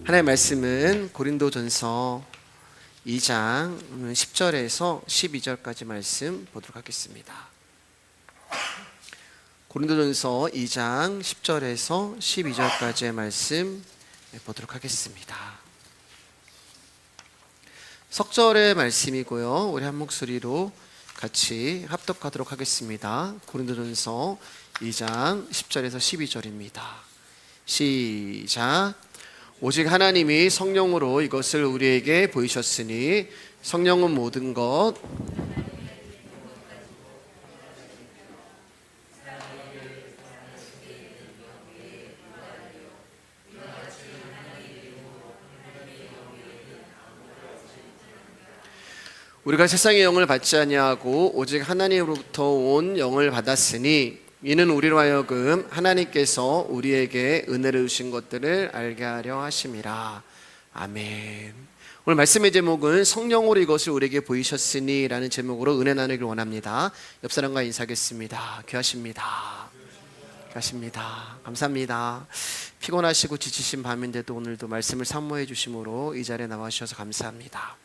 하나님의 말씀은 고린도전서 2장 10절에서 12절까지 말씀 보도록 하겠습니다. 고린도전서 2장 10절에서 12절까지의 말씀 보도록 하겠습니다. 석절의 말씀이고요. 우리 한 목소리로 같이 합독하도록 하겠습니다. 고린도전서 2장 10절에서 12절입니다. 시작. 오직 하나님이 성령으로 이것을 우리에게 보이셨으니 성령은 모든 것 우리가 세상의 영을 받지 아니하고 오직 하나님으로부터 온 영을 받았으니 이는 우리로 하여금 하나님께서 우리에게 은혜를 주신 것들을 알게 하려 하심이라. 아멘. 오늘 말씀의 제목은 성령으로 이것을 우리에게 보이셨으니 라는 제목으로 은혜 나누길 원합니다. 옆 사람과 인사하겠습니다. 귀하십니다. 귀하십니다. 감사합니다. 피곤하시고 지치신 밤인데도 오늘도 말씀을 사모해 주심으로 이 자리에 나와 주셔서 감사합니다.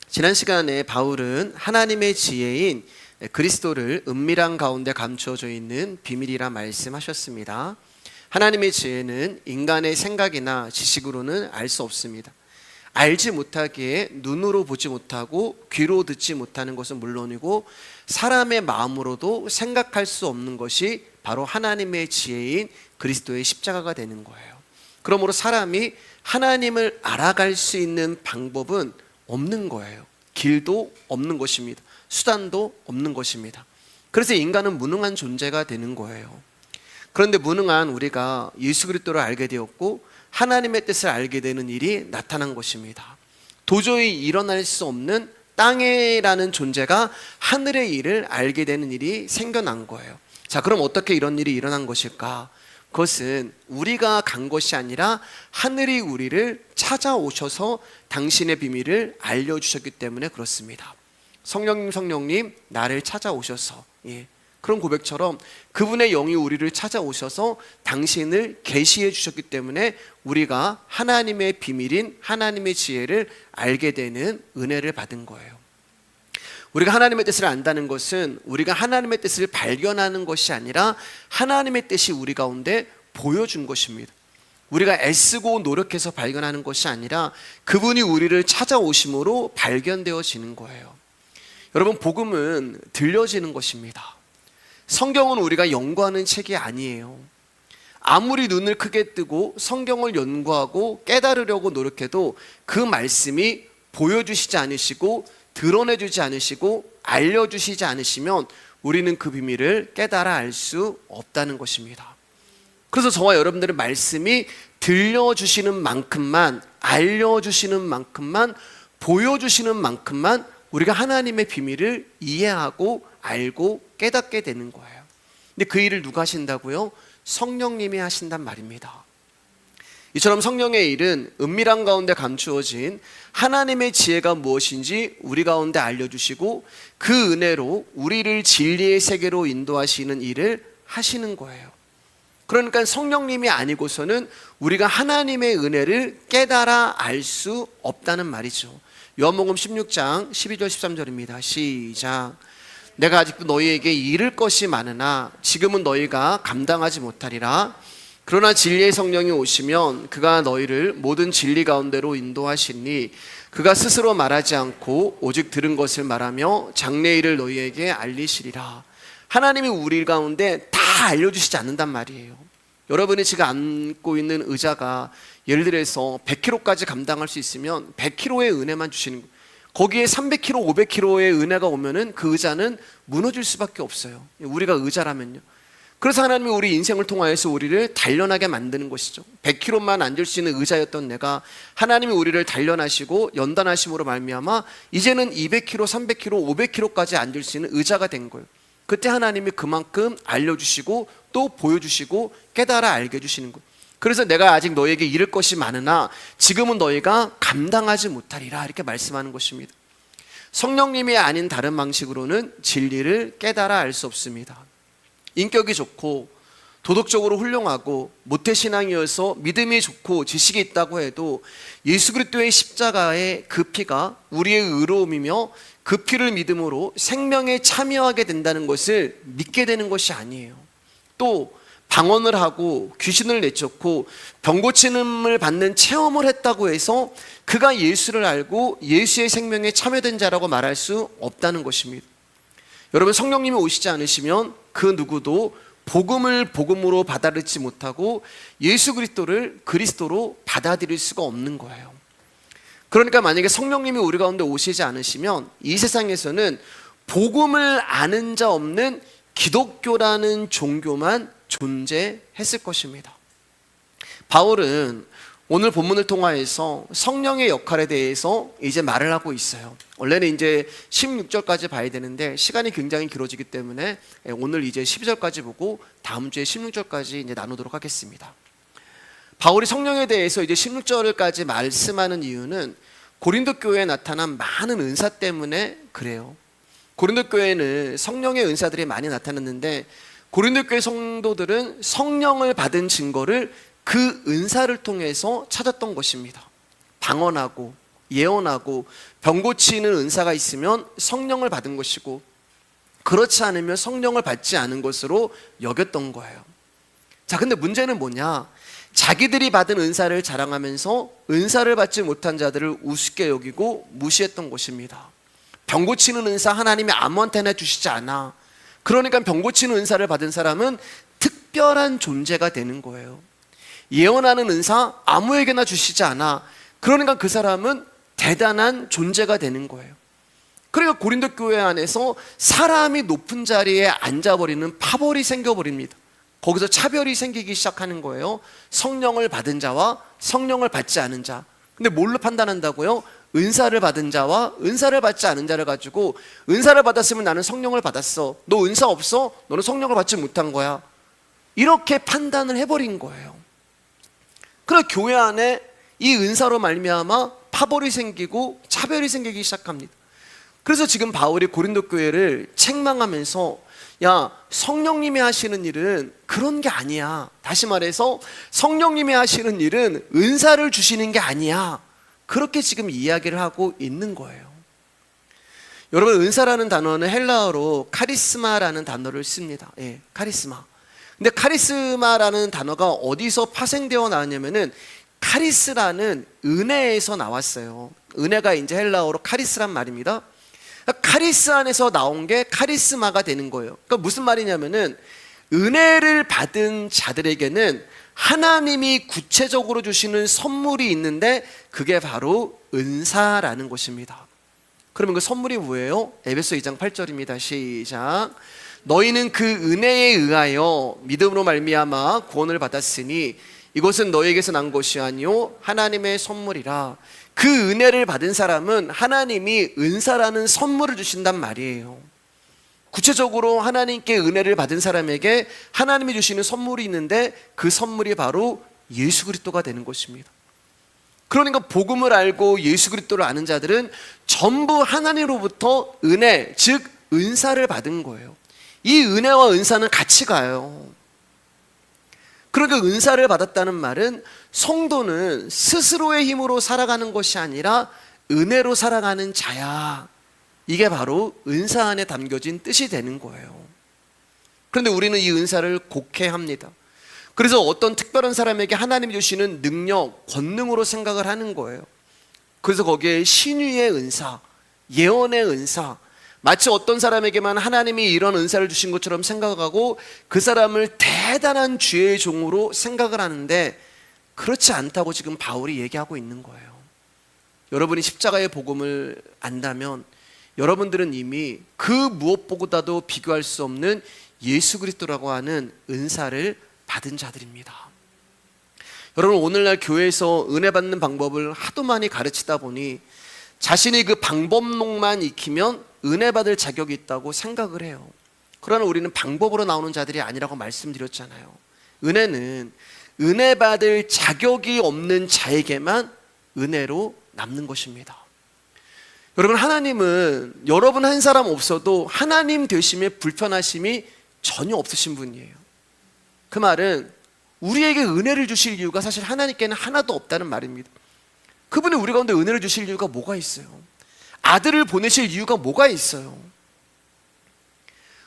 지난 시간에 바울은 하나님의 지혜인 그리스도를 은밀한 가운데 감추어져 있는 비밀이라 말씀하셨습니다. 하나님의 지혜는 인간의 생각이나 지식으로는 알 수 없습니다. 알지 못하기에 눈으로 보지 못하고 귀로 듣지 못하는 것은 물론이고 사람의 마음으로도 생각할 수 없는 것이 바로 하나님의 지혜인 그리스도의 십자가가 되는 거예요. 그러므로 사람이 하나님을 알아갈 수 있는 방법은 없는 거예요. 길도 없는 것입니다. 수단도 없는 것입니다. 그래서 인간은 무능한 존재가 되는 거예요. 그런데 무능한 우리가 예수 그리스도를 알게 되었고 하나님의 뜻을 알게 되는 일이 나타난 것입니다. 도저히 일어날 수 없는 땅에라는 존재가 하늘의 일을 알게 되는 일이 생겨난 거예요. 자, 그럼 어떻게 이런 일이 일어난 것일까? 그것은 우리가 간 것이 아니라 하늘이 우리를 찾아오셔서 당신의 비밀을 알려주셨기 때문에 그렇습니다. 성령님 나를 찾아오셔서, 그런 고백처럼 그분의 영이 우리를 찾아오셔서 당신을 계시해 주셨기 때문에 우리가 하나님의 비밀인 하나님의 지혜를 알게 되는 은혜를 받은 거예요. 우리가 하나님의 뜻을 안다는 것은 우리가 하나님의 뜻을 발견하는 것이 아니라 하나님의 뜻이 우리 가운데 보여준 것입니다. 우리가 애쓰고 노력해서 발견하는 것이 아니라 그분이 우리를 찾아오심으로 발견되어지는 거예요. 여러분, 복음은 들려지는 것입니다. 성경은 우리가 연구하는 책이 아니에요. 아무리 눈을 크게 뜨고 성경을 연구하고 깨달으려고 노력해도 그 말씀이 보여주시지 않으시고 드러내주지 않으시고 알려주시지 않으시면 우리는 그 비밀을 깨달아 알 수 없다는 것입니다. 그래서 저와 여러분들의 말씀이 들려주시는 만큼만, 알려주시는 만큼만, 보여주시는 만큼만 우리가 하나님의 비밀을 이해하고 알고 깨닫게 되는 거예요. 근데 그 일을 누가 하신다고요? 성령님이 하신단 말입니다. 이처럼 성령의 일은 은밀한 가운데 감추어진 하나님의 지혜가 무엇인지 우리 가운데 알려주시고 그 은혜로 우리를 진리의 세계로 인도하시는 일을 하시는 거예요. 그러니까 성령님이 아니고서는 우리가 하나님의 은혜를 깨달아 알 수 없다는 말이죠. 요한복음 16장 12절 13절입니다. 시작. 내가 아직도 너희에게 이를 것이 많으나 지금은 너희가 감당하지 못하리라. 그러나 진리의 성령이 오시면 그가 너희를 모든 진리 가운데로 인도하시니 그가 스스로 말하지 않고 오직 들은 것을 말하며 장래 일을 너희에게 알리시리라. 하나님이 우리 가운데 다 알려주시지 않는단 말이에요. 여러분이 지금 안고 있는 의자가 예를 들어서 100kg까지 감당할 수 있으면 100kg의 은혜만 주시는 거예요. 거기에 300kg, 500kg의 은혜가 오면은 그 의자는 무너질 수밖에 없어요. 우리가 의자라면요. 그래서 하나님이 우리 인생을 통하여서 우리를 단련하게 만드는 것이죠. 100kg만 앉을 수 있는 의자였던 내가 하나님이 우리를 단련하시고 연단하심으로 말미암아 이제는 200kg, 300kg, 500kg까지 앉을 수 있는 의자가 된 거예요. 그때 하나님이 그만큼 알려주시고 또 보여주시고 깨달아 알게 해주시는 거예요. 그래서 내가 아직 너에게 이를 것이 많으나 지금은 너희가 감당하지 못하리라 이렇게 말씀하는 것입니다. 성령님이 아닌 다른 방식으로는 진리를 깨달아 알 수 없습니다. 인격이 좋고 도덕적으로 훌륭하고 모태신앙이어서 믿음이 좋고 지식이 있다고 해도 예수 그리스도의 십자가의 그 피가 우리의 의로움이며 그 피를 믿음으로 생명에 참여하게 된다는 것을 믿게 되는 것이 아니에요. 또 방언을 하고 귀신을 내쫓고 병 고침을 받는 체험을 했다고 해서 그가 예수를 알고 예수의 생명에 참여된 자라고 말할 수 없다는 것입니다. 여러분, 성령님이 오시지 않으시면 그 누구도 복음을 복음으로 받아들이지 못하고 예수 그리스도를 그리스도로 받아들일 수가 없는 거예요. 그러니까 만약에 성령님이 우리 가운데 오시지 않으시면 이 세상에서는 복음을 아는 자 없는 기독교라는 종교만 존재했을 것입니다. 바울은 오늘 본문을 통하여서 성령의 역할에 대해서 이제 말을 하고 있어요. 원래는 이제 16절까지 봐야 되는데 시간이 굉장히 길어지기 때문에 오늘 이제 12절까지 보고 다음 주에 16절까지 이제 나누도록 하겠습니다. 바울이 성령에 대해서 이제 16절까지 말씀하는 이유는 고린도 교회에 나타난 많은 은사 때문에 그래요. 고린도 교회는 성령의 은사들이 많이 나타났는데 고린도 교회 성도들은 성령을 받은 증거를 그 은사를 통해서 찾았던 것입니다. 방언하고 예언하고 병 고치는 은사가 있으면 성령을 받은 것이고 그렇지 않으면 성령을 받지 않은 것으로 여겼던 거예요. 자, 근데 문제는 뭐냐? 자기들이 받은 은사를 자랑하면서 은사를 받지 못한 자들을 우습게 여기고 무시했던 것입니다. 병 고치는 은사 하나님이 아무한테나 주시지 않아. 그러니까 병 고치는 은사를 받은 사람은 특별한 존재가 되는 거예요. 예언하는 은사 아무에게나 주시지 않아. 그러니까 그 사람은 대단한 존재가 되는 거예요. 그러니까 고린도 교회 안에서 사람이 높은 자리에 앉아버리는 파벌이 생겨버립니다. 거기서 차별이 생기기 시작하는 거예요. 성령을 받은 자와 성령을 받지 않은 자. 근데 뭘로 판단한다고요? 은사를 받은 자와 은사를 받지 않은 자를 가지고 은사를 받았으면 나는 성령을 받았어. 너 은사 없어? 너는 성령을 받지 못한 거야. 이렇게 판단을 해버린 거예요. 그래서 교회 안에 이 은사로 말미암아 파벌이 생기고 차별이 생기기 시작합니다. 그래서 지금 바울이 고린도 교회를 책망하면서 야, 성령님이 하시는 일은 그런 게 아니야. 다시 말해서 성령님이 하시는 일은 은사를 주시는 게 아니야. 그렇게 지금 이야기를 하고 있는 거예요. 여러분, 은사라는 단어는 헬라어로 카리스마라는 단어를 씁니다. 예, 카리스마. 근데 카리스마라는 단어가 어디서 파생되어 나왔냐면은 카리스라는 은혜에서 나왔어요. 은혜가 이제 헬라어로 카리스란 말입니다. 카리스 안에서 나온 게 카리스마가 되는 거예요. 그러니까 무슨 말이냐면은 은혜를 받은 자들에게는 하나님이 구체적으로 주시는 선물이 있는데 그게 바로 은사라는 것입니다. 그러면 그 선물이 뭐예요? 에베소 2장 8절입니다. 시작. 너희는 그 은혜에 의하여 믿음으로 말미암아 구원을 받았으니 이것은 너희에게서 난 것이 아니요 하나님의 선물이라. 그 은혜를 받은 사람은 하나님이 은사라는 선물을 주신단 말이에요. 구체적으로 하나님께 은혜를 받은 사람에게 하나님이 주시는 선물이 있는데 그 선물이 바로 예수 그리스도가 되는 것입니다. 그러니까 복음을 알고 예수 그리스도를 아는 자들은 전부 하나님으로부터 은혜, 즉 은사를 받은 거예요. 이 은혜와 은사는 같이 가요. 그러니까 은사를 받았다는 말은 성도는 스스로의 힘으로 살아가는 것이 아니라 은혜로 살아가는 자야. 이게 바로 은사 안에 담겨진 뜻이 되는 거예요. 그런데 우리는 이 은사를 곡해합니다. 그래서 어떤 특별한 사람에게 하나님이 주시는 능력, 권능으로 생각을 하는 거예요. 그래서 거기에 신유의 은사, 예언의 은사, 마치 어떤 사람에게만 하나님이 이런 은사를 주신 것처럼 생각하고 그 사람을 대단한 주의 종으로 생각을 하는데 그렇지 않다고 지금 바울이 얘기하고 있는 거예요. 여러분이 십자가의 복음을 안다면 여러분들은 이미 그 무엇보다도 비교할 수 없는 예수 그리스도라고 하는 은사를 받은 자들입니다. 여러분, 오늘날 교회에서 은혜 받는 방법을 하도 많이 가르치다 보니 자신이 그 방법론만 익히면 은혜 받을 자격이 있다고 생각을 해요. 그러나 우리는 방법으로 나오는 자들이 아니라고 말씀드렸잖아요. 은혜는 은혜 받을 자격이 없는 자에게만 은혜로 남는 것입니다. 여러분, 하나님은 여러분 한 사람 없어도 하나님 되심에 불편하심이 전혀 없으신 분이에요. 그 말은 우리에게 은혜를 주실 이유가 사실 하나님께는 하나도 없다는 말입니다. 그분이 우리 가운데 은혜를 주실 이유가 뭐가 있어요? 아들을 보내실 이유가 뭐가 있어요?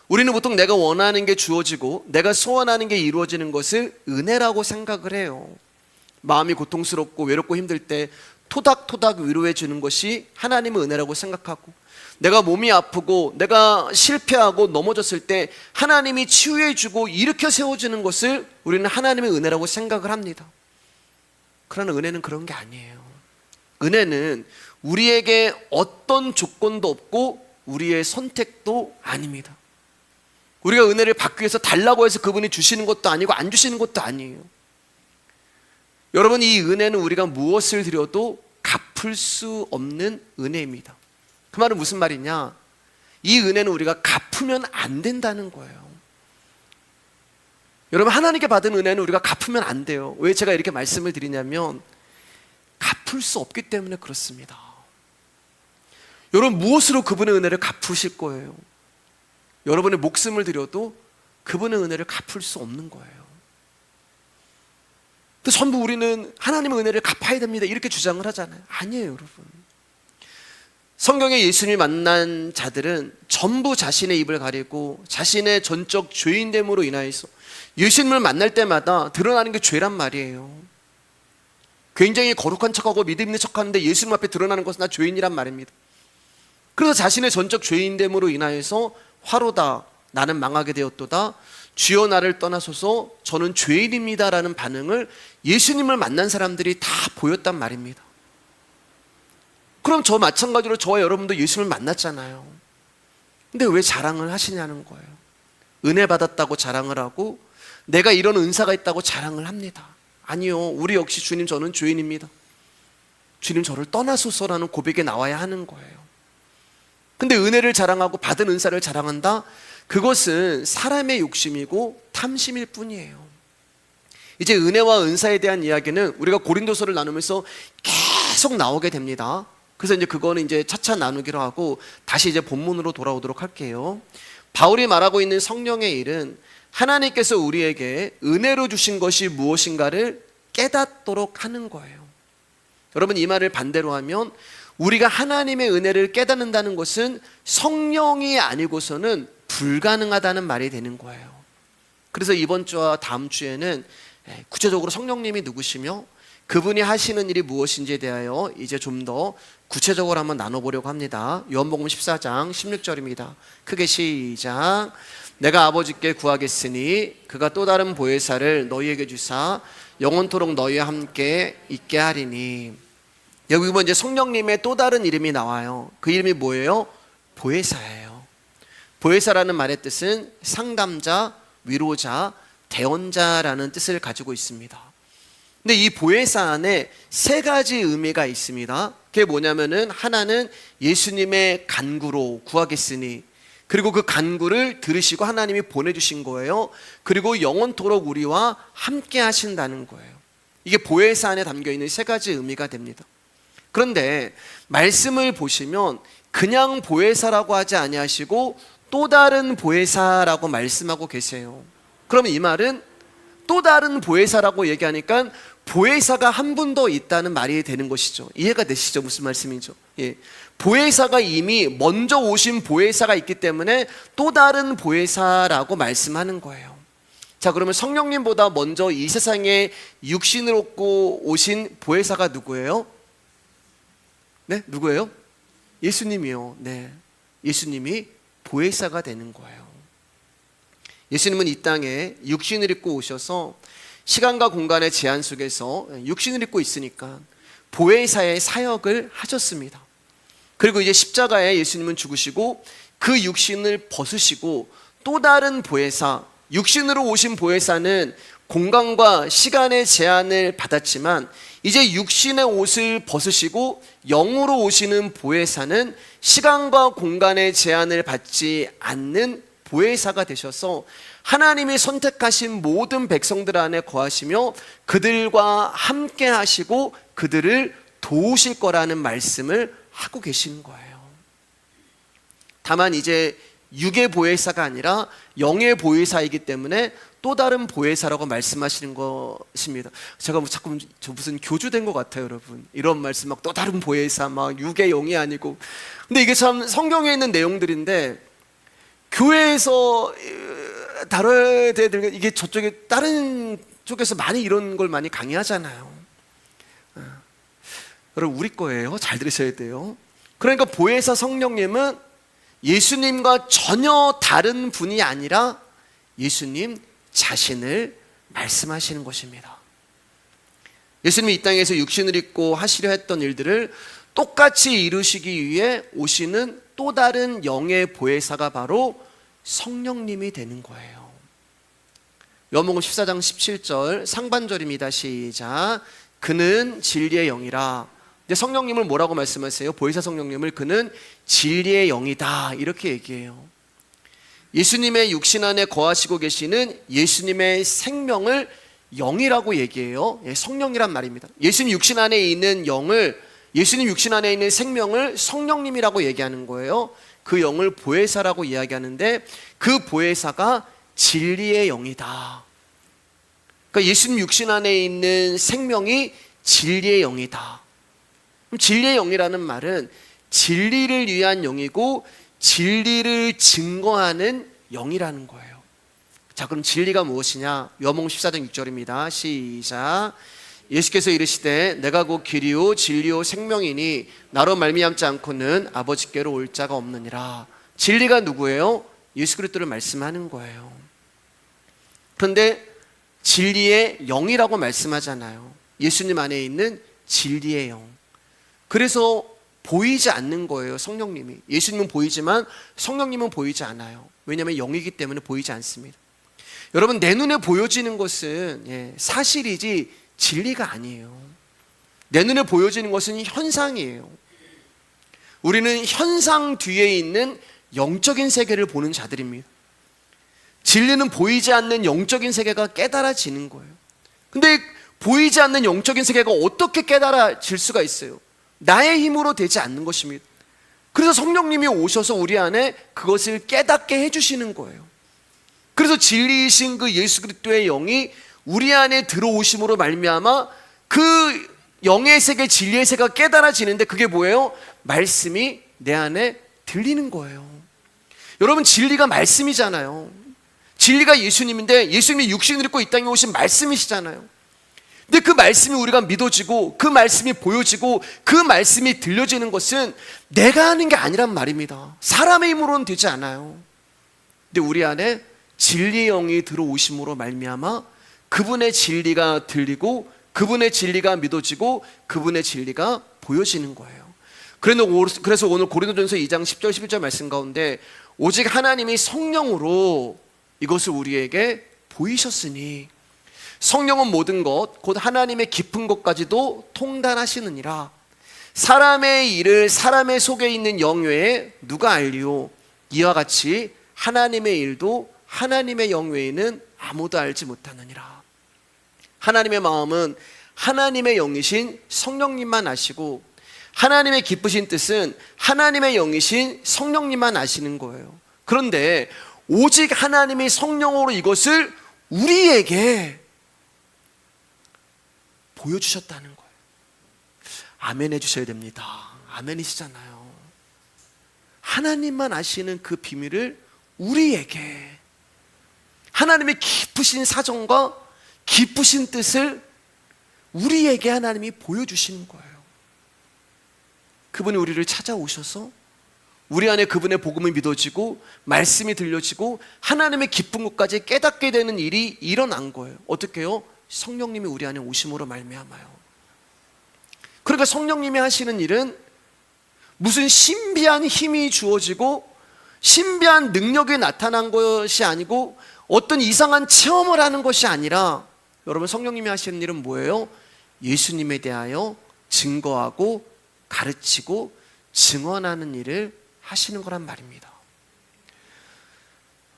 우리는 보통 내가 원하는 게 주어지고 내가 소원하는 게 이루어지는 것을 은혜라고 생각을 해요. 마음이 고통스럽고 외롭고 힘들 때 토닥토닥 위로해 주는 것이 하나님의 은혜라고 생각하고, 내가 몸이 아프고 내가 실패하고 넘어졌을 때 하나님이 치유해 주고 일으켜 세워주는 것을 우리는 하나님의 은혜라고 생각을 합니다. 그러나 은혜는 그런 게 아니에요. 은혜는 우리에게 어떤 조건도 없고 우리의 선택도 아닙니다. 우리가 은혜를 받기 위해서 달라고 해서 그분이 주시는 것도 아니고 안 주시는 것도 아니에요. 여러분, 이 은혜는 우리가 무엇을 드려도 갚을 수 없는 은혜입니다. 그 말은 무슨 말이냐? 이 은혜는 우리가 갚으면 안 된다는 거예요. 여러분, 하나님께 받은 은혜는 우리가 갚으면 안 돼요. 왜 제가 이렇게 말씀을 드리냐면, 갚을 수 없기 때문에 그렇습니다. 여러분, 무엇으로 그분의 은혜를 갚으실 거예요? 여러분의 목숨을 드려도 그분의 은혜를 갚을 수 없는 거예요. 또 전부 우리는 하나님의 은혜를 갚아야 됩니다 이렇게 주장을 하잖아요. 아니에요, 여러분. 성경에 예수님을 만난 자들은 전부 자신의 입을 가리고 자신의 전적 죄인됨으로 인하여서 예수님을 만날 때마다 드러나는 게 죄란 말이에요. 굉장히 거룩한 척하고 믿음 있는 척하는데 예수님 앞에 드러나는 것은 나 죄인이란 말입니다. 그래서 자신의 전적 죄인됨으로 인하여서 화로다, 나는 망하게 되었도다, 주여 나를 떠나소서, 저는 죄인입니다 라는 반응을 예수님을 만난 사람들이 다 보였단 말입니다. 그럼 저 마찬가지로 저와 여러분도 예수님을 만났잖아요. 근데 왜 자랑을 하시냐는 거예요. 은혜 받았다고 자랑을 하고 내가 이런 은사가 있다고 자랑을 합니다. 아니요, 우리 역시 주님 저는 죄인입니다, 주님 저를 떠나소서라는 고백에 나와야 하는 거예요. 근데 은혜를 자랑하고 받은 은사를 자랑한다? 그것은 사람의 욕심이고 탐심일 뿐이에요. 이제 은혜와 은사에 대한 이야기는 우리가 고린도서를 나누면서 계속 나오게 됩니다. 그래서 이제 그거는 이제 차차 나누기로 하고 다시 이제 본문으로 돌아오도록 할게요. 바울이 말하고 있는 성령의 일은 하나님께서 우리에게 은혜로 주신 것이 무엇인가를 깨닫도록 하는 거예요. 여러분, 이 말을 반대로 하면 우리가 하나님의 은혜를 깨닫는다는 것은 성령이 아니고서는 불가능하다는 말이 되는 거예요. 그래서 이번 주와 다음 주에는 구체적으로 성령님이 누구시며 그분이 하시는 일이 무엇인지에 대하여 이제 좀 더 구체적으로 한번 나눠보려고 합니다. 요한복음 14장 16절입니다. 크게 시작. 내가 아버지께 구하겠으니 그가 또 다른 보혜사를 너희에게 주사 영원토록 너희와 함께 있게 하리니. 여기 보면 이제 성령님의 또 다른 이름이 나와요. 그 이름이 뭐예요? 보혜사예요. 보혜사라는 말의 뜻은 상담자, 위로자, 대언자라는 뜻을 가지고 있습니다. 근데 이 보혜사 안에 세 가지 의미가 있습니다. 그게 뭐냐면은 하나는 예수님의 간구로 구하겠으니, 그리고 그 간구를 들으시고 하나님이 보내주신 거예요. 그리고 영원토록 우리와 함께 하신다는 거예요. 이게 보혜사 안에 담겨있는 세 가지 의미가 됩니다. 그런데 말씀을 보시면 그냥 보혜사라고 하지 아니하시고 또 다른 보혜사라고 말씀하고 계세요. 그러면 이 말은 또 다른 보혜사라고 얘기하니까 보혜사가 한 분 더 있다는 말이 되는 것이죠. 이해가 되시죠? 무슨 말씀이죠? 예. 보혜사가 이미 먼저 오신 보혜사가 있기 때문에 또 다른 보혜사라고 말씀하는 거예요. 자, 그러면 성령님보다 먼저 이 세상에 육신을 얻고 오신 보혜사가 누구예요? 네? 누구예요? 예수님이요. 네. 예수님이 보혜사가 되는 거예요. 예수님은 이 땅에 육신을 입고 오셔서 시간과 공간의 제한 속에서 육신을 입고 있으니까 보혜사의 사역을 하셨습니다. 그리고 이제 십자가에 예수님은 죽으시고 그 육신을 벗으시고 또 다른 보혜사, 육신으로 오신 보혜사는 공간과 시간의 제한을 받았지만 이제 육신의 옷을 벗으시고 영으로 오시는 보혜사는 시간과 공간의 제한을 받지 않는 보혜사가 되셔서 하나님이 선택하신 모든 백성들 안에 거하시며 그들과 함께 하시고 그들을 도우실 거라는 말씀을 하고 계신 거예요. 다만 이제 육의 보혜사가 아니라 영의 보혜사이기 때문에 또 다른 보혜사라고 말씀하시는 것입니다. 제가 자꾸 무슨 교주된 것 같아요, 여러분. 이런 말씀 막 또 다른 보혜사, 막 육의 영이 아니고. 근데 이게 참 성경에 있는 내용들인데, 교회에서 다뤄야 될 이게 저쪽에 다른 쪽에서 많이 이런 걸 많이 강의하잖아요. 여러분, 우리 거예요. 잘 들으셔야 돼요. 그러니까 보혜사 성령님은 예수님과 전혀 다른 분이 아니라 예수님 자신을 말씀하시는 것입니다. 예수님이 이 땅에서 육신을 입고 하시려 했던 일들을 똑같이 이루시기 위해 오시는 또 다른 영의 보혜사가 바로 성령님이 되는 거예요. 요한복음 14장 17절 상반절입니다. 시작. 그는 진리의 영이라. 성령님을 뭐라고 말씀하세요? 보혜사 성령님을 그는 진리의 영이다, 이렇게 얘기해요. 예수님의 육신 안에 거하시고 계시는 예수님의 생명을 영이라고 얘기해요. 성령이란 말입니다. 예수님 육신 안에 있는 영을, 예수님 육신 안에 있는 생명을 성령님이라고 얘기하는 거예요. 그 영을 보혜사라고 이야기하는데, 그 보혜사가 진리의 영이다. 그러니까 예수님 육신 안에 있는 생명이 진리의 영이다. 진리의 영이라는 말은 진리를 위한 영이고 진리를 증거하는 영이라는 거예요. 자, 그럼 진리가 무엇이냐? 요한복음 14장 6절입니다. 시작. 예수께서 이르시되 내가 곧 길이요 진리요 생명이니 나로 말미암지 않고는 아버지께로 올 자가 없느니라. 진리가 누구예요? 예수 그리스도를 말씀하는 거예요. 그런데 진리의 영이라고 말씀하잖아요. 예수님 안에 있는 진리의 영. 그래서 보이지 않는 거예요, 성령님이. 예수님은 보이지만 성령님은 보이지 않아요. 왜냐하면 영이기 때문에 보이지 않습니다. 여러분, 내 눈에 보여지는 것은 사실이지 진리가 아니에요. 내 눈에 보여지는 것은 현상이에요. 우리는 현상 뒤에 있는 영적인 세계를 보는 자들입니다. 진리는 보이지 않는 영적인 세계가 깨달아지는 거예요. 근데 보이지 않는 영적인 세계가 어떻게 깨달아질 수가 있어요? 나의 힘으로 되지 않는 것입니다. 그래서 성령님이 오셔서 우리 안에 그것을 깨닫게 해주시는 거예요. 그래서 진리이신 그 예수 그리스도의 영이 우리 안에 들어오심으로 말미암아 그 영의 세계, 진리의 세계가 깨달아지는데, 그게 뭐예요? 말씀이 내 안에 들리는 거예요. 여러분, 진리가 말씀이잖아요. 진리가 예수님인데 예수님이 육신을 입고 이 땅에 오신 말씀이시잖아요. 근데 그 말씀이 우리가 믿어지고 그 말씀이 보여지고 그 말씀이 들려지는 것은 내가 하는 게 아니란 말입니다. 사람의 힘으로는 되지 않아요. 근데 우리 안에 진리의 영이 들어오심으로 말미암아 그분의 진리가 들리고 그분의 진리가 믿어지고 그분의 진리가 보여지는 거예요. 그래서 오늘 고린도전서 2장 10절 11절 말씀 가운데 오직 하나님이 성령으로 이것을 우리에게 보이셨으니 성령은 모든 것 곧 하나님의 깊은 것까지도 통달하시느니라. 사람의 일을 사람의 속에 있는 영 외에 누가 알리오? 이와 같이 하나님의 일도 하나님의 영 외에는 아무도 알지 못하느니라. 하나님의 마음은 하나님의 영이신 성령님만 아시고 하나님의 기쁘신 뜻은 하나님의 영이신 성령님만 아시는 거예요. 그런데 오직 하나님이 성령으로 이것을 우리에게 보여주셨다는 거예요. 아멘 해주셔야 됩니다. 아멘이시잖아요. 하나님만 아시는 그 비밀을 우리에게, 하나님의 깊으신 사정과 깊으신 뜻을 우리에게 하나님이 보여주시는 거예요. 그분이 우리를 찾아오셔서 우리 안에 그분의 복음이 믿어지고 말씀이 들려지고 하나님의 깊은 것까지 깨닫게 되는 일이 일어난 거예요. 어떻게 해요? 성령님이 우리 안에 오심으로 말미암아요. 그러니까 성령님이 하시는 일은 무슨 신비한 힘이 주어지고 신비한 능력이 나타난 것이 아니고 어떤 이상한 체험을 하는 것이 아니라, 여러분, 성령님이 하시는 일은 뭐예요? 예수님에 대하여 증거하고 가르치고 증언하는 일을 하시는 거란 말입니다.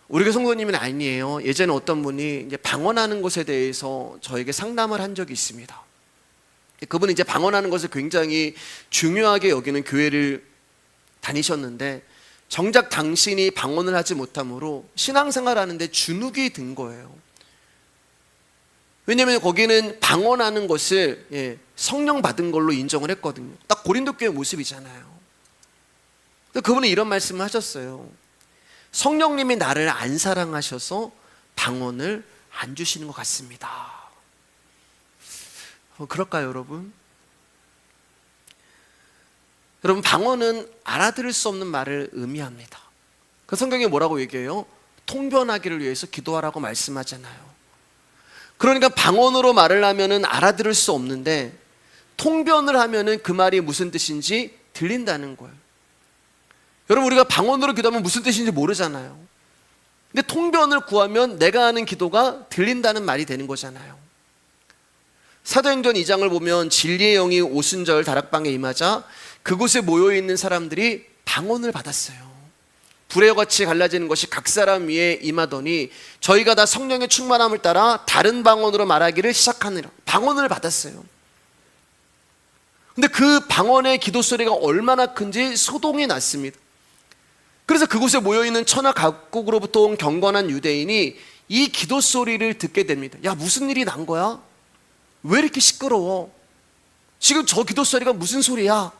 우리 교회 성도님은 아니에요. 예전에 어떤 분이 이제 방언하는 것에 대해서 저에게 상담을 한 적이 있습니다. 그분은 이제 방언하는 것을 굉장히 중요하게 여기는 교회를 다니셨는데 정작 당신이 방언을 하지 못함으로 신앙생활 하는데 주눅이 든 거예요. 왜냐하면 거기는 방언하는 것을 성령 받은 걸로 인정을 했거든요. 딱 고린도 교회 모습이잖아요. 그분은 이런 말씀을 하셨어요. 성령님이 나를 안 사랑하셔서 방언을 안 주시는 것 같습니다. 그럴까요, 여러분? 여러분, 방언은 알아들을 수 없는 말을 의미합니다. 그 성경에 뭐라고 얘기해요? 통변하기를 위해서 기도하라고 말씀하잖아요. 그러니까 방언으로 말을 하면은 알아들을 수 없는데 통변을 하면은 그 말이 무슨 뜻인지 들린다는 거예요. 여러분, 우리가 방언으로 기도하면 무슨 뜻인지 모르잖아요. 근데 통변을 구하면 내가 하는 기도가 들린다는 말이 되는 거잖아요. 사도행전 2장을 보면 진리의 영이 오순절 다락방에 임하자 그곳에 모여있는 사람들이 방언을 받았어요. 불의 같이 갈라지는 것이 각 사람 위에 임하더니 저희가 다 성령의 충만함을 따라 다른 방언으로 말하기를 시작하느라 방언을 받았어요. 근데 그 방언의 기도 소리가 얼마나 큰지 소동이 났습니다. 그래서 그곳에 모여있는 천하 각국으로부터 온 경건한 유대인이 이 기도 소리를 듣게 됩니다. 야, 무슨 일이 난 거야? 왜 이렇게 시끄러워? 지금 저 기도 소리가 무슨 소리야?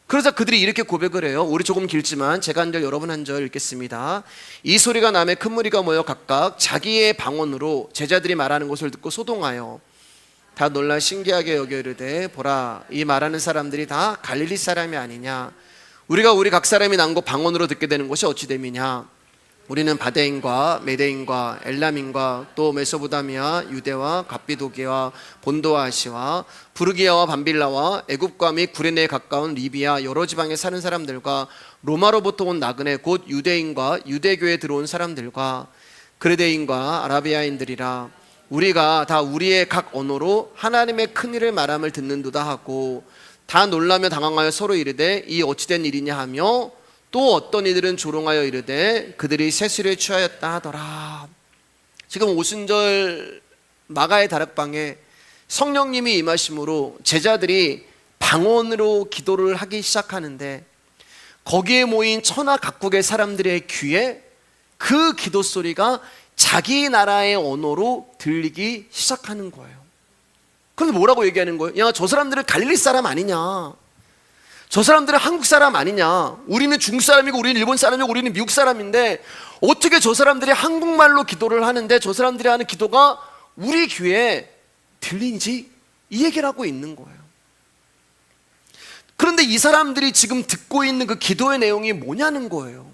그러자 그들이 이렇게 고백을 해요. 우리 조금 길지만 제가 한 절 여러분 한 절 읽겠습니다. 이 소리가 남에 큰 무리가 모여 각각 자기의 방언으로 제자들이 말하는 것을 듣고 소동하여 다 놀라 신기하게 여겨 이르되 보라, 이 말하는 사람들이 다 갈릴리 사람이 아니냐? 우리가 우리 각 사람이 난 것 방언으로 듣게 되는 것이 어찌 됨이냐? 우리는 바데인과 메데인과 엘람인과 또 메소보다미아, 유대와 갑비도기와 본도와 아시와 부르기아와 밤빌라와 애굽과 및 구레네에 가까운 리비아 여러 지방에 사는 사람들과 로마로부터 온 나그네 곧 유대인과 유대교에 들어온 사람들과 그레데인과 아라비아인들이라 우리가 다 우리의 각 언어로 하나님의 큰 일을 말함을 듣는도다 하고 다 놀라며 당황하여 서로 이르되 이 어찌된 일이냐 하며 또 어떤 이들은 조롱하여 이르되 그들이 세술에 취하였다 하더라. 지금 오순절 마가의 다락방에 성령님이 임하심으로 제자들이 방언으로 기도를 하기 시작하는데 거기에 모인 천하 각국의 사람들의 귀에 그 기도 소리가 자기 나라의 언어로 들리기 시작하는 거예요. 그런데 뭐라고 얘기하는 거예요? 야, 저 사람들은 갈릴리 사람 아니냐? 저 사람들은 한국 사람 아니냐? 우리는 중국 사람이고 우리는 일본 사람이고 우리는 미국 사람인데 어떻게 저 사람들이 한국말로 기도를 하는데 저 사람들이 하는 기도가 우리 귀에 들리지? 이 얘기를 하고 있는 거예요. 그런데 이 사람들이 지금 듣고 있는 그 기도의 내용이 뭐냐는 거예요.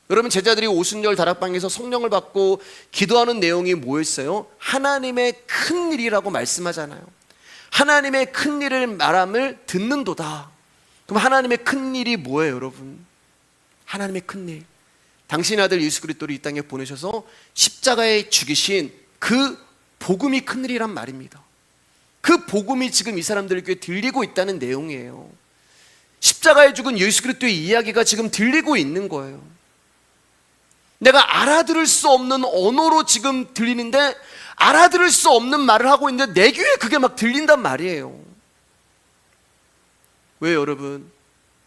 여러분, 제자들이 오순절 다락방에서 성령을 받고 기도하는 내용이 뭐였어요? 하나님의 큰 일이라고 말씀하잖아요. 하나님의 큰 일을 말함을 듣는도다. 그럼 하나님의 큰 일이 뭐예요, 여러분? 하나님의 큰 일, 당신의 아들 예수 그리스도를 이 땅에 보내셔서 십자가에 죽이신 그 복음이 큰 일이란 말입니다. 그 복음이 지금 이 사람들에게 들리고 있다는 내용이에요. 십자가에 죽은 예수 그리스도의 이야기가 지금 들리고 있는 거예요. 내가 알아들을 수 없는 언어로 지금 들리는데 알아들을 수 없는 말을 하고 있는데 내 귀에 그게 막 들린단 말이에요. 왜 여러분?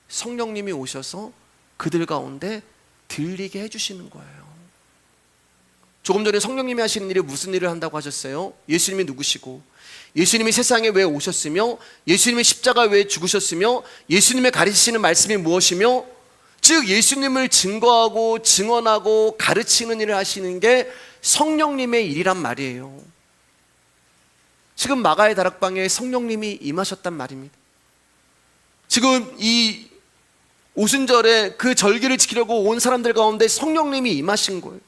성령님이 오셔서 그들 가운데 들리게 해주시는 거예요. 조금 전에 성령님이 하시는 일이 무슨 일을 한다고 하셨어요? 예수님이 누구시고 예수님이 세상에 왜 오셨으며 예수님이 십자가에 왜 죽으셨으며 예수님의 가르치시는 말씀이 무엇이며 즉 예수님을 증거하고 증언하고 가르치는 일을 하시는 게 성령님의 일이란 말이에요. 지금 마가의 다락방에 성령님이 임하셨단 말입니다. 지금 이 오순절에 그 절기를 지키려고 온 사람들 가운데 성령님이 임하신 거예요.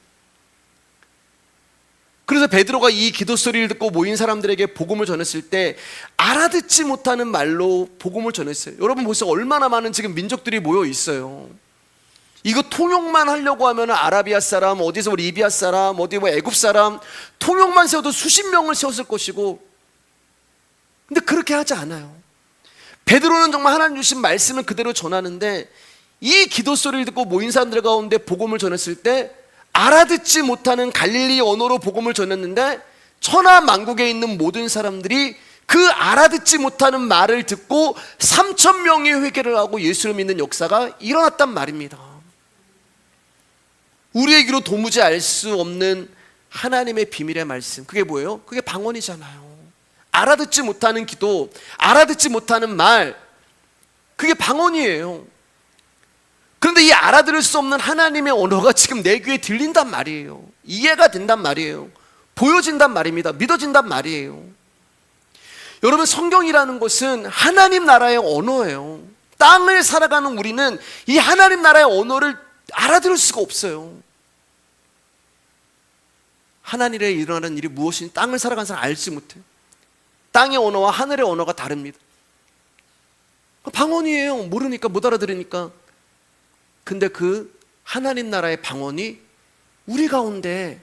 그래서 베드로가 이 기도 소리를 듣고 모인 사람들에게 복음을 전했을 때 알아듣지 못하는 말로 복음을 전했어요. 여러분 보세요. 얼마나 많은 지금 민족들이 모여 있어요. 이거 통역만 하려고 하면 아라비아 사람, 어디서 리비아 사람, 어디 애굽 사람 통역만 세워도 수십 명을 세웠을 것이고, 근데 그렇게 하지 않아요. 베드로는 정말 하나님 주신 말씀을 그대로 전하는데 이 기도 소리를 듣고 모인 사람들 가운데 복음을 전했을 때 알아듣지 못하는 갈릴리 언어로 복음을 전했는데 천하 만국에 있는 모든 사람들이 그 알아듣지 못하는 말을 듣고 3,000명이 회개를 하고 예수를 믿는 역사가 일어났단 말입니다. 우리의 귀로 도무지 알 수 없는 하나님의 비밀의 말씀, 그게 뭐예요? 그게 방언이잖아요. 알아듣지 못하는 기도, 알아듣지 못하는 말, 그게 방언이에요. 그런데 이 알아들을 수 없는 하나님의 언어가 지금 내 귀에 들린단 말이에요. 이해가 된단 말이에요. 보여진단 말입니다. 믿어진단 말이에요. 여러분, 성경이라는 것은 하나님 나라의 언어예요. 땅을 살아가는 우리는 이 하나님 나라의 언어를 알아들을 수가 없어요. 하나님에 일어나는 일이 무엇인지 땅을 살아가는 사람 알지 못해요. 땅의 언어와 하늘의 언어가 다릅니다. 방언이에요. 모르니까, 못 알아들으니까. 근데 그 하나님 나라의 방언이 우리 가운데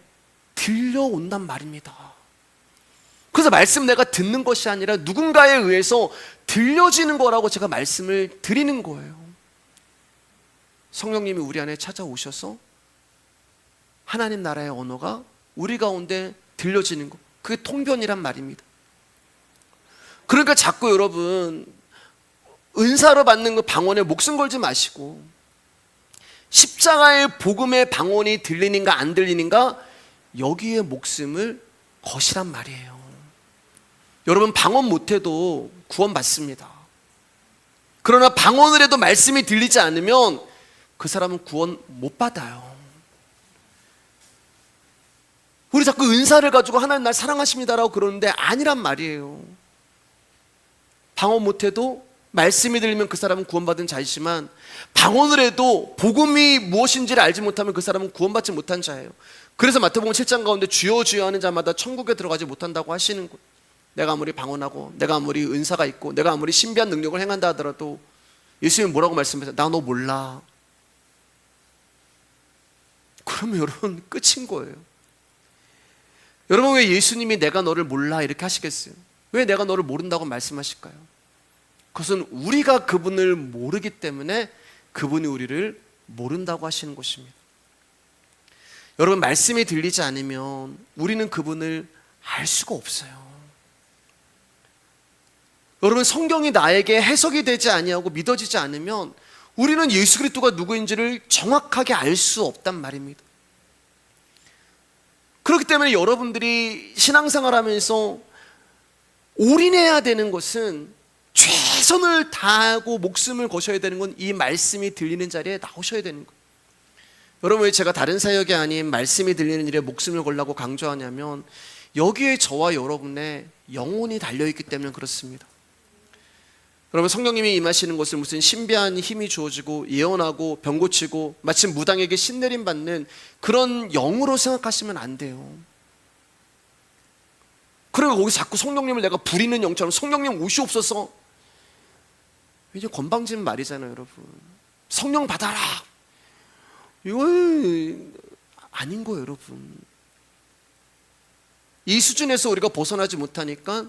들려온단 말입니다. 그래서 말씀 내가 듣는 것이 아니라 누군가에 의해서 들려지는 거라고 제가 말씀을 드리는 거예요. 성령님이 우리 안에 찾아오셔서 하나님 나라의 언어가 우리 가운데 들려지는 것, 그게 통변이란 말입니다. 그러니까 자꾸 여러분, 은사로 받는 그 방언에 목숨 걸지 마시고, 십자가의 복음의 방언이 들리는가 안 들리는가, 여기에 목숨을 거시란 말이에요. 여러분, 방언 못해도 구원받습니다. 그러나 방언을 해도 말씀이 들리지 않으면 그 사람은 구원 못 받아요. 우리 자꾸 은사를 가지고 하나님 날 사랑하십니다라고 그러는데 아니란 말이에요. 방언 못해도 말씀이 들리면 그 사람은 구원받은 자이지만, 방언을 해도 복음이 무엇인지를 알지 못하면 그 사람은 구원받지 못한 자예요. 그래서 마태복음 7장 가운데 주여 주여 하는 자마다 천국에 들어가지 못한다고 하시는 거예요. 내가 아무리 방언하고, 내가 아무리 은사가 있고, 내가 아무리 신비한 능력을 행한다 하더라도 예수님이 뭐라고 말씀하세요? 나 너 몰라. 그러면 여러분, 끝인 거예요. 여러분, 왜 예수님이 내가 너를 몰라 이렇게 하시겠어요? 왜 내가 너를 모른다고 말씀하실까요? 그것은 우리가 그분을 모르기 때문에 그분이 우리를 모른다고 하시는 것입니다. 여러분, 말씀이 들리지 않으면 우리는 그분을 알 수가 없어요. 여러분, 성경이 나에게 해석이 되지 아니하고 믿어지지 않으면 우리는 예수 그리스도가 누구인지를 정확하게 알 수 없단 말입니다. 그렇기 때문에 여러분들이 신앙생활하면서 올인해야 되는 것은, 최선을 다하고 목숨을 거셔야 되는 건 이 말씀이 들리는 자리에 나오셔야 되는 거예요. 여러분, 왜 제가 다른 사역이 아닌 말씀이 들리는 일에 목숨을 걸라고 강조하냐면, 여기에 저와 여러분의 영혼이 달려있기 때문에 그렇습니다. 여러분, 성령님이 임하시는 것을 무슨 신비한 힘이 주어지고 예언하고 병 고치고 마치 무당에게 신내림 받는 그런 영으로 생각하시면 안 돼요. 그리고 거기 자꾸 성령님을 내가 부리는 영처럼 성령님 오시옵소서, 이제 건방진 말이잖아요. 여러분, 성령 받아라, 이거 아닌 거예요. 여러분, 이 수준에서 우리가 벗어나지 못하니까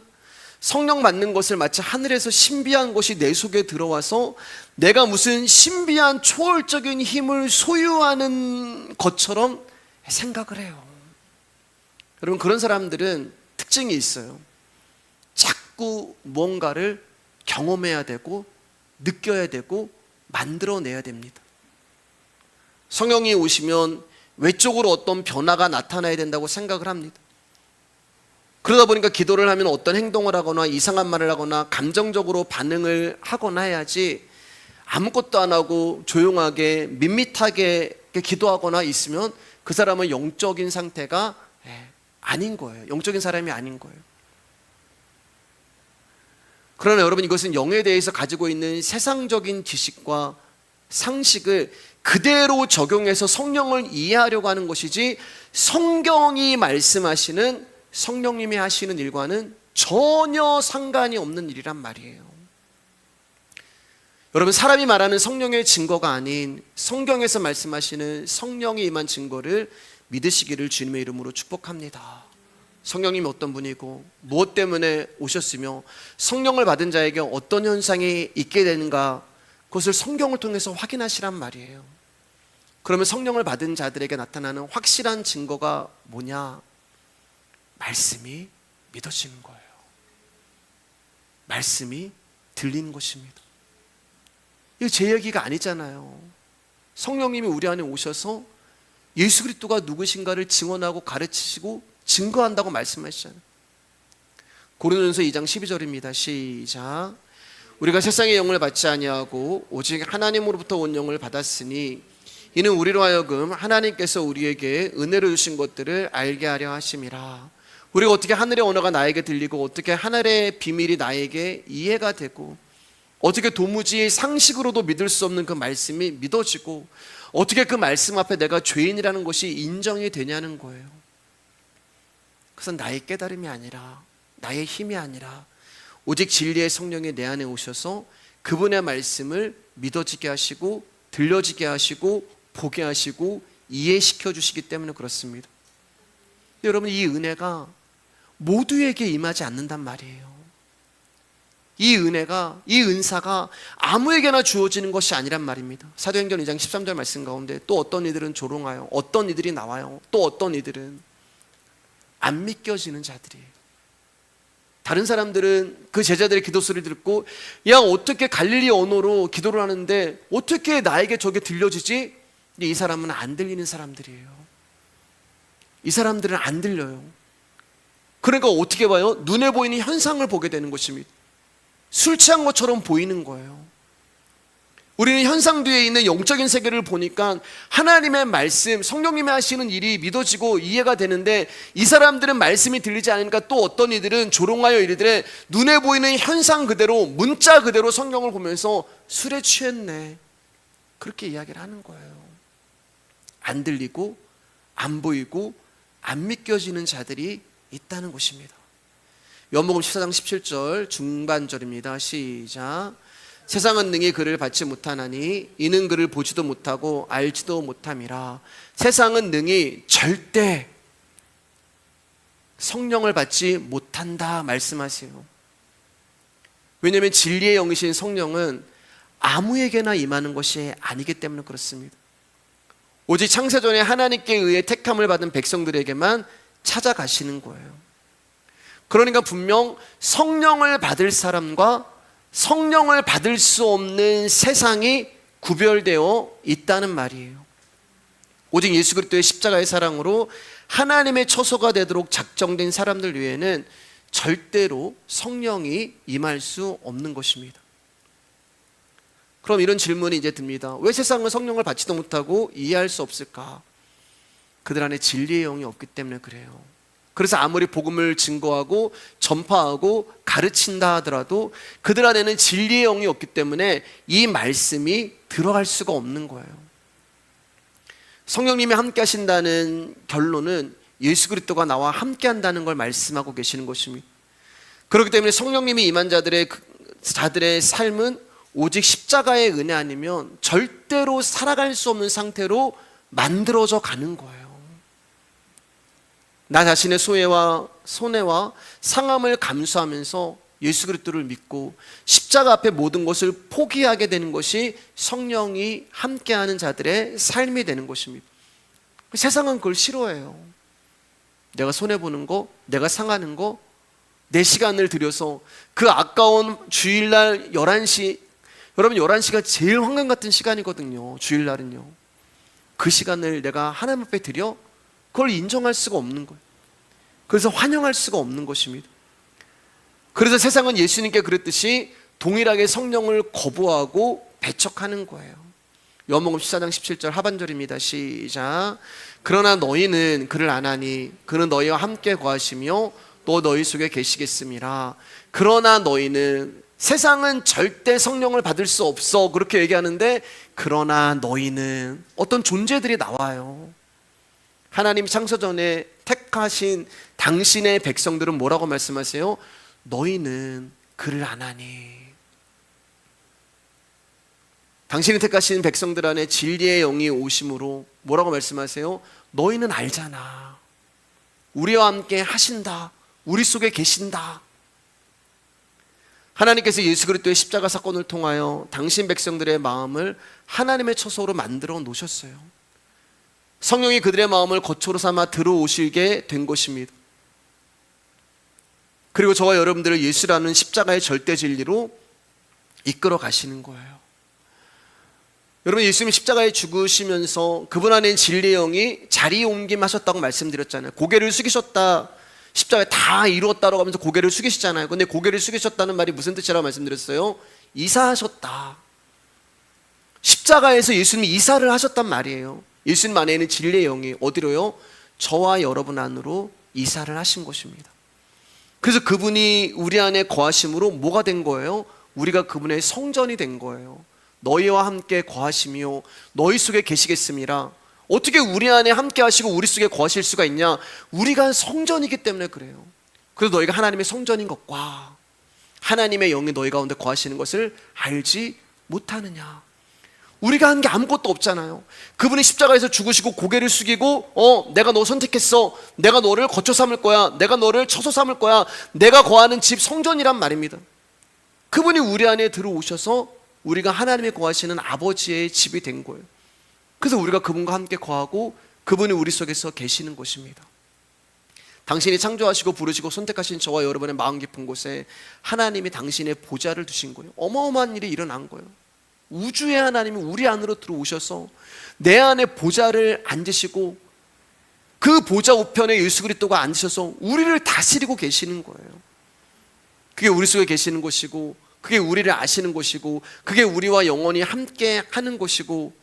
성령 받는 것을 마치 하늘에서 신비한 것이 내 속에 들어와서 내가 무슨 신비한 초월적인 힘을 소유하는 것처럼 생각을 해요. 여러분, 그런 사람들은 특징이 있어요. 자꾸 뭔가를 경험해야 되고 느껴야 되고 만들어내야 됩니다. 성령이 오시면 외적으로 어떤 변화가 나타나야 된다고 생각을 합니다. 그러다 보니까 기도를 하면 어떤 행동을 하거나 이상한 말을 하거나 감정적으로 반응을 하거나 해야지, 아무것도 안 하고 조용하게 밋밋하게 기도하거나 있으면 그 사람은 영적인 상태가 아닌 거예요. 영적인 사람이 아닌 거예요. 그러나 여러분, 이것은 영에 대해서 가지고 있는 세상적인 지식과 상식을 그대로 적용해서 성령을 이해하려고 하는 것이지, 성경이 말씀하시는, 성령님이 하시는 일과는 전혀 상관이 없는 일이란 말이에요. 여러분, 사람이 말하는 성령의 증거가 아닌 성경에서 말씀하시는 성령이 임한 증거를 믿으시기를 주님의 이름으로 축복합니다. 성령님이 어떤 분이고 무엇 때문에 오셨으며 성령을 받은 자에게 어떤 현상이 있게 되는가, 그것을 성경을 통해서 확인하시란 말이에요. 그러면 성령을 받은 자들에게 나타나는 확실한 증거가 뭐냐? 말씀이 믿어지는 거예요. 말씀이 들리는 것입니다. 이거 제 얘기가 아니잖아요. 성령님이 우리 안에 오셔서 예수 그리스도가 누구신가를 증언하고 가르치시고 증거한다고 말씀하시잖아요. 고린도전서 2장 12절입니다. 시작. 우리가 세상의 영을 받지 아니하고 오직 하나님으로부터 온 영을 받았으니 이는 우리로 하여금 하나님께서 우리에게 은혜로 주신 것들을 알게 하려 하심이라. 우리가 어떻게 하늘의 언어가 나에게 들리고 어떻게 하늘의 비밀이 나에게 이해가 되고 어떻게 도무지 상식으로도 믿을 수 없는 그 말씀이 믿어지고 어떻게 그 말씀 앞에 내가 죄인이라는 것이 인정이 되냐는 거예요. 그것은 나의 깨달음이 아니라 나의 힘이 아니라 오직 진리의 성령이 내 안에 오셔서 그분의 말씀을 믿어지게 하시고 들려지게 하시고 보게 하시고 이해시켜 주시기 때문에 그렇습니다. 여러분, 이 은혜가 모두에게 임하지 않는단 말이에요. 이 은혜가, 이 은사가 아무에게나 주어지는 것이 아니란 말입니다. 사도행전 2장 13절 말씀 가운데 또 어떤 이들은 조롱하여 어떤 이들이 나와요. 또 어떤 이들은 안 믿겨지는 자들이에요. 다른 사람들은 그 제자들의 기도 소리를 듣고 야, 어떻게 갈릴리 언어로 기도를 하는데 어떻게 나에게 저게 들려지지? 근데 이 사람은 안 들리는 사람들이에요. 이 사람들은 안 들려요. 그러니까 어떻게 봐요? 눈에 보이는 현상을 보게 되는 것입니다. 술 취한 것처럼 보이는 거예요. 우리는 현상 뒤에 있는 영적인 세계를 보니까 하나님의 말씀, 성령님이 하시는 일이 믿어지고 이해가 되는데 이 사람들은 말씀이 들리지 않으니까 또 어떤 이들은 조롱하여 이르되 눈에 보이는 현상 그대로 문자 그대로 성경을 보면서 술에 취했네, 그렇게 이야기를 하는 거예요. 안 들리고 안 보이고 안 믿겨지는 자들이 있다는 것입니다. 요한복음 14장 17절 중반절입니다. 시작. 세상은 능히 그를 받지 못하나니 이는 그를 보지도 못하고 알지도 못함이라. 세상은 능히 절대 성령을 받지 못한다 말씀하세요. 왜냐하면 진리의 영이신 성령은 아무에게나 임하는 것이 아니기 때문에 그렇습니다. 오직 창세전에 하나님께 의해 택함을 받은 백성들에게만 찾아가시는 거예요. 그러니까 분명 성령을 받을 사람과 성령을 받을 수 없는 세상이 구별되어 있다는 말이에요. 오직 예수 그리스도의 십자가의 사랑으로 하나님의 처소가 되도록 작정된 사람들 외에는 절대로 성령이 임할 수 없는 것입니다. 그럼 이런 질문이 이제 듭니다. 왜 세상은 성령을 받지도 못하고 이해할 수 없을까? 그들 안에 진리의 영이 없기 때문에 그래요. 그래서 아무리 복음을 증거하고 전파하고 가르친다 하더라도 그들 안에는 진리의 영이 없기 때문에 이 말씀이 들어갈 수가 없는 거예요. 성령님이 함께 하신다는 결론은 예수 그리스도가 나와 함께 한다는 걸 말씀하고 계시는 것입니다. 그렇기 때문에 성령님이 임한 자들의 삶은 오직 십자가의 은혜 아니면 절대로 살아갈 수 없는 상태로 만들어져 가는 거예요. 나 자신의 소외와 손해와 상함을 감수하면서 예수 그리스도를 믿고 십자가 앞에 모든 것을 포기하게 되는 것이 성령이 함께하는 자들의 삶이 되는 것입니다. 세상은 그걸 싫어해요. 내가 손해보는 거, 내가 상하는 거, 내 시간을 들여서 그 아까운 주일날 11시, 여러분 11시가 제일 황금 같은 시간이거든요. 주일날은요. 그 시간을 내가 하나님 앞에 드려 그걸 인정할 수가 없는 거예요. 그래서 환영할 수가 없는 것입니다. 그래서 세상은 예수님께 그랬듯이 동일하게 성령을 거부하고 배척하는 거예요. 요한복음 14장 17절 하반절입니다. 시작. 그러나 너희는 그를 아나니 그는 너희와 함께 거하시며 또 너희 속에 계시겠음이라. 그러나 너희는, 세상은 절대 성령을 받을 수 없어 그렇게 얘기하는데, 그러나 너희는, 어떤 존재들이 나와요. 하나님 창세전에 택하신 당신의 백성들은 뭐라고 말씀하세요? 너희는 그를 아나니. 당신이 택하신 백성들 안에 진리의 영이 오심으로 뭐라고 말씀하세요? 너희는 알잖아. 우리와 함께 하신다. 우리 속에 계신다. 하나님께서 예수 그리스도의 십자가 사건을 통하여 당신 백성들의 마음을 하나님의 처소로 만들어 놓으셨어요. 성령이 그들의 마음을 거처로 삼아 들어오시게 된 것입니다. 그리고 저와 여러분들을 예수라는 십자가의 절대 진리로 이끌어 가시는 거예요. 여러분, 예수님이 십자가에 죽으시면서 그분 안에 진리의 영이 자리 옮김하셨다고 말씀드렸잖아요. 고개를 숙이셨다, 십자가에 다 이루었다라고 하면서 고개를 숙이시잖아요. 근데 고개를 숙이셨다는 말이 무슨 뜻이라고 말씀드렸어요? 이사하셨다. 십자가에서 예수님이 이사를 하셨단 말이에요. 예수님 안에는 진리의 영이 어디로요? 저와 여러분 안으로 이사를 하신 것입니다. 그래서 그분이 우리 안에 거하심으로 뭐가 된 거예요? 우리가 그분의 성전이 된 거예요. 너희와 함께 거하시며 너희 속에 계시겠음이라. 어떻게 우리 안에 함께 하시고 우리 속에 거하실 수가 있냐? 우리가 성전이기 때문에 그래요. 그래서 너희가 하나님의 성전인 것과 하나님의 영이 너희 가운데 거하시는 것을 알지 못하느냐? 우리가 한 게 아무것도 없잖아요. 그분이 십자가에서 죽으시고 고개를 숙이고 내가 너 선택했어, 내가 너를 거처 삼을 거야, 내가 너를 처소 삼을 거야, 내가 거하는 집 성전이란 말입니다. 그분이 우리 안에 들어오셔서 우리가 하나님의 거하시는 아버지의 집이 된 거예요. 그래서 우리가 그분과 함께 거하고 그분이 우리 속에서 계시는 것입니다. 당신이 창조하시고 부르시고 선택하신 저와 여러분의 마음 깊은 곳에 하나님이 당신의 보좌를 두신 거예요. 어마어마한 일이 일어난 거예요. 우주의 하나님이 우리 안으로 들어오셔서 내 안에 보좌를 앉으시고 그 보좌 우편에 예수 그리스도가 앉으셔서 우리를 다스리고 계시는 거예요. 그게 우리 속에 계시는 것이고, 그게 우리를 아시는 것이고, 그게 우리와 영원히 함께 하는 것이고,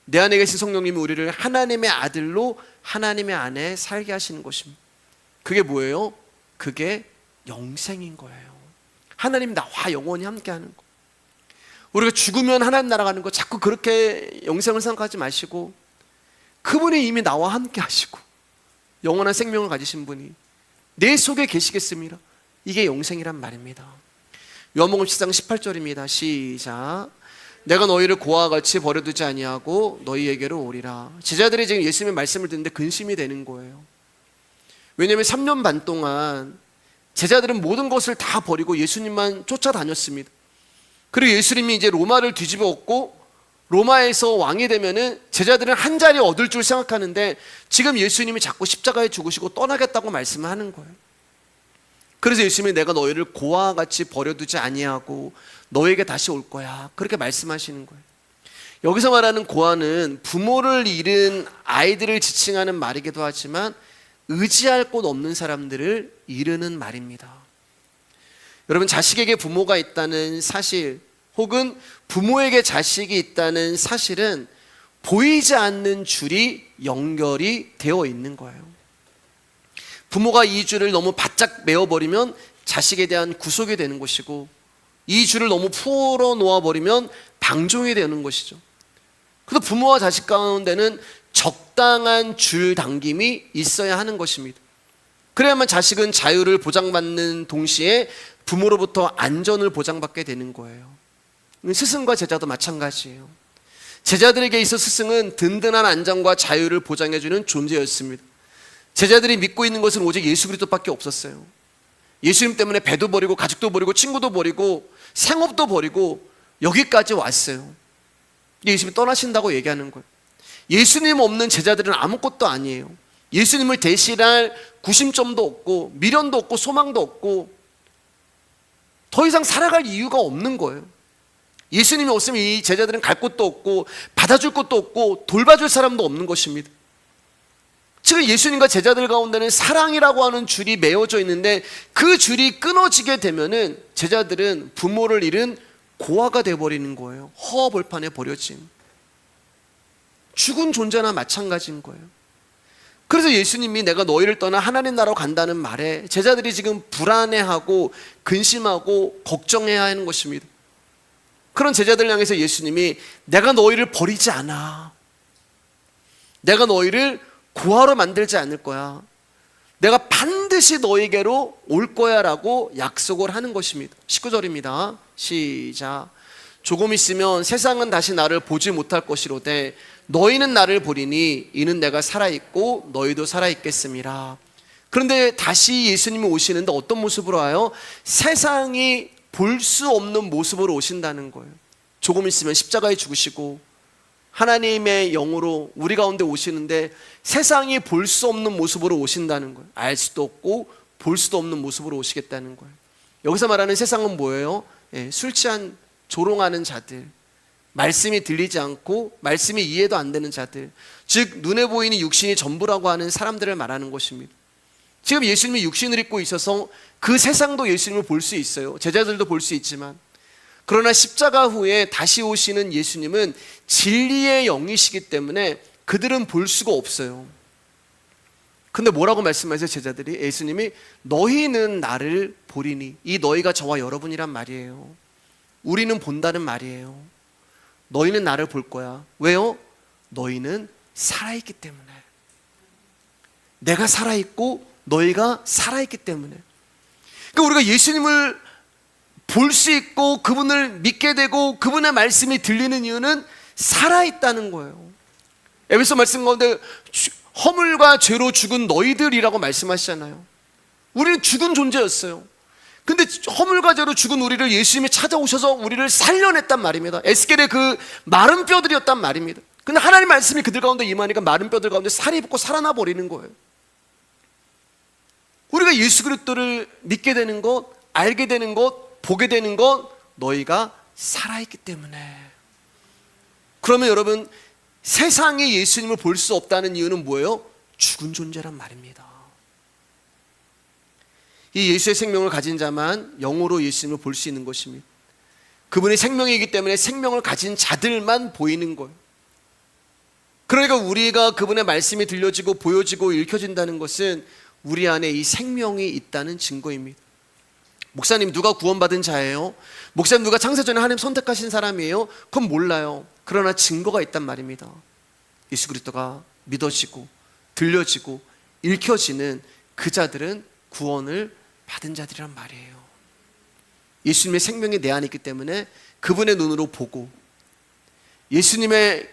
내 안에 계신 성령님이 우리를 하나님의 아들로 하나님의 안에 살게 하시는 것입니다. 그게 뭐예요? 그게 영생인 거예요. 하나님 나와 영원히 함께 하는 거. 우리가 죽으면 하나님 나라 가는 거 자꾸 그렇게 영생을 생각하지 마시고, 그분이 이미 나와 함께 하시고 영원한 생명을 가지신 분이 내 속에 계시겠습니다. 이게 영생이란 말입니다. 요한복음 10장 18절입니다. 시작. 내가 너희를 고아와 같이 버려두지 아니하고 너희에게로 오리라. 제자들이 지금 예수님의 말씀을 듣는데 근심이 되는 거예요. 왜냐하면 3년 반 동안 제자들은 모든 것을 다 버리고 예수님만 쫓아다녔습니다. 그리고 예수님이 이제 로마를 뒤집어 엎고 로마에서 왕이 되면은 제자들은 한 자리 얻을 줄 생각하는데 지금 예수님이 자꾸 십자가에 죽으시고 떠나겠다고 말씀을 하는 거예요. 그래서 예수님이 내가 너희를 고아와 같이 버려두지 아니하고 너에게 다시 올 거야, 그렇게 말씀하시는 거예요. 여기서 말하는 고아는 부모를 잃은 아이들을 지칭하는 말이기도 하지만 의지할 곳 없는 사람들을 이르는 말입니다. 여러분, 자식에게 부모가 있다는 사실 혹은 부모에게 자식이 있다는 사실은 보이지 않는 줄이 연결이 되어 있는 거예요. 부모가 이 줄을 너무 바짝 메어버리면 자식에 대한 구속이 되는 것이고, 이 줄을 너무 풀어 놓아버리면 방종이 되는 것이죠. 그래서 부모와 자식 가운데는 적당한 줄 당김이 있어야 하는 것입니다. 그래야만 자식은 자유를 보장받는 동시에 부모로부터 안전을 보장받게 되는 거예요. 스승과 제자도 마찬가지예요. 제자들에게 있어 스승은 든든한 안전과 자유를 보장해주는 존재였습니다. 제자들이 믿고 있는 것은 오직 예수 그리스도밖에 없었어요. 예수님 때문에 배도 버리고 가족도 버리고 친구도 버리고 생업도 버리고 여기까지 왔어요. 예수님이 떠나신다고 얘기하는 거예요. 예수님 없는 제자들은 아무것도 아니에요. 예수님을 대신할 구심점도 없고 미련도 없고 소망도 없고 더 이상 살아갈 이유가 없는 거예요. 예수님이 없으면 이 제자들은 갈 곳도 없고 받아줄 곳도 없고 돌봐줄 사람도 없는 것입니다. 지금 예수님과 제자들 가운데는 사랑이라고 하는 줄이 메어져 있는데 그 줄이 끊어지게 되면은 제자들은 부모를 잃은 고아가 되어버리는 거예요. 허허벌판에 버려진 죽은 존재나 마찬가지인 거예요. 그래서 예수님이 내가 너희를 떠나 하나님 나라로 간다는 말에 제자들이 지금 불안해하고 근심하고 걱정해야 하는 것입니다. 그런 제자들 향해서 예수님이 내가 너희를 버리지 않아, 내가 너희를 고아로 만들지 않을 거야, 내가 반드시 너희에게로 올 거야 라고 약속을 하는 것입니다. 19절입니다. 시작. 조금 있으면 세상은 다시 나를 보지 못할 것이로되 너희는 나를 보리니 이는 내가 살아있고 너희도 살아있겠음이라. 그런데 다시 예수님이 오시는데 어떤 모습으로 와요? 세상이 볼 수 없는 모습으로 오신다는 거예요. 조금 있으면 십자가에 죽으시고 하나님의 영으로 우리 가운데 오시는데 세상이 볼 수 없는 모습으로 오신다는 거예요. 알 수도 없고 볼 수도 없는 모습으로 오시겠다는 거예요. 여기서 말하는 세상은 뭐예요? 술 취한 조롱하는 자들, 말씀이 들리지 않고 말씀이 이해도 안 되는 자들, 즉 눈에 보이는 육신이 전부라고 하는 사람들을 말하는 것입니다. 지금 예수님이 육신을 입고 있어서 그 세상도 예수님을 볼 수 있어요. 제자들도 볼 수 있지만, 그러나 십자가 후에 다시 오시는 예수님은 진리의 영이시기 때문에 그들은 볼 수가 없어요. 근데 뭐라고 말씀하세요? 제자들이, 예수님이 너희는 나를 보리니, 이 너희가 저와 여러분이란 말이에요. 우리는 본다는 말이에요. 너희는 나를 볼 거야. 왜요? 너희는 살아있기 때문에. 내가 살아있고 너희가 살아있기 때문에. 그러니까 우리가 예수님을 볼 수 있고 그분을 믿게 되고 그분의 말씀이 들리는 이유는 살아있다는 거예요. 에베소 말씀 가운데 허물과 죄로 죽은 너희들이라고 말씀하시잖아요. 우리는 죽은 존재였어요. 근데 허물과 죄로 죽은 우리를 예수님이 찾아오셔서 우리를 살려냈단 말입니다. 에스겔의 그 마른 뼈들이었단 말입니다. 근데 하나님 말씀이 그들 가운데 임하니까 마른 뼈들 가운데 살이 붙고 살아나 버리는 거예요. 우리가 예수 그리스도를 믿게 되는 것, 알게 되는 것, 보게 되는 것, 너희가 살아있기 때문에. 그러면 여러분, 세상이 예수님을 볼 수 없다는 이유는 뭐예요? 죽은 존재란 말입니다. 이 예수의 생명을 가진 자만 영으로 예수님을 볼 수 있는 것입니다. 그분이 생명이기 때문에 생명을 가진 자들만 보이는 거예요. 그러니까 우리가 그분의 말씀이 들려지고 보여지고 읽혀진다는 것은 우리 안에 이 생명이 있다는 증거입니다. 목사님, 누가 구원받은 자예요? 목사님, 누가 창세전에 하나님 선택하신 사람이에요? 그건 몰라요. 그러나 증거가 있단 말입니다. 예수 그리스도가 믿어지고 들려지고 읽혀지는 그 자들은 구원을 받은 자들이란 말이에요. 예수님의 생명이 내 안에 있기 때문에 그분의 눈으로 보고, 예수님의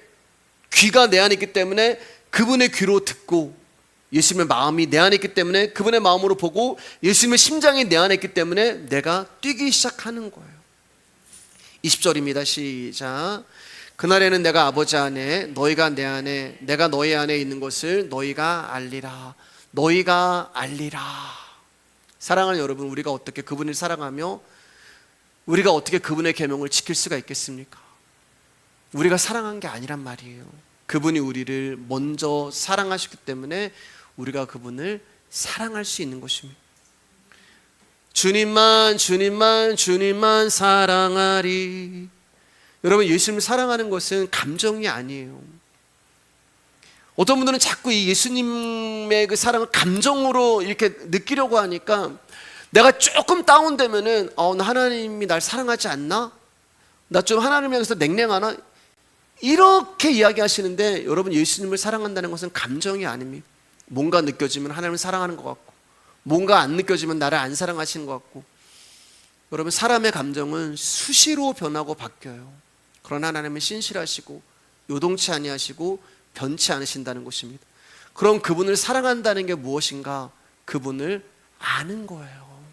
귀가 내 안에 있기 때문에 그분의 귀로 듣고, 예수님의 마음이 내 안에 있기 때문에 그분의 마음으로 보고, 예수님의 심장이 내 안에 있기 때문에 내가 뛰기 시작하는 거예요. 20절입니다. 시작. 그날에는 내가 아버지 안에, 너희가 내 안에, 내가 너희 안에 있는 것을 너희가 알리라. 너희가 알리라. 사랑하는 여러분, 우리가 어떻게 그분을 사랑하며 우리가 어떻게 그분의 계명을 지킬 수가 있겠습니까? 우리가 사랑한 게 아니란 말이에요. 그분이 우리를 먼저 사랑하셨기 때문에 우리가 그분을 사랑할 수 있는 것입니다. 주님만 주님만 주님만 사랑하리. 여러분, 예수님을 사랑하는 것은 감정이 아니에요. 어떤 분들은 자꾸 이 예수님의 그 사랑을 감정으로 이렇게 느끼려고 하니까, 내가 조금 다운되면은 나 하나님이 날 사랑하지 않나? 나 좀 하나님에 대해서 냉랭하나? 이렇게 이야기하시는데, 여러분, 예수님을 사랑한다는 것은 감정이 아닙니다. 뭔가 느껴지면 하나님을 사랑하는 것 같고, 뭔가 안 느껴지면 나를 안 사랑하시는 것 같고. 여러분, 사람의 감정은 수시로 변하고 바뀌어요. 그러나 하나님은 신실하시고 요동치 아니하시고 변치 않으신다는 것입니다. 그럼 그분을 사랑한다는 게 무엇인가? 그분을 아는 거예요.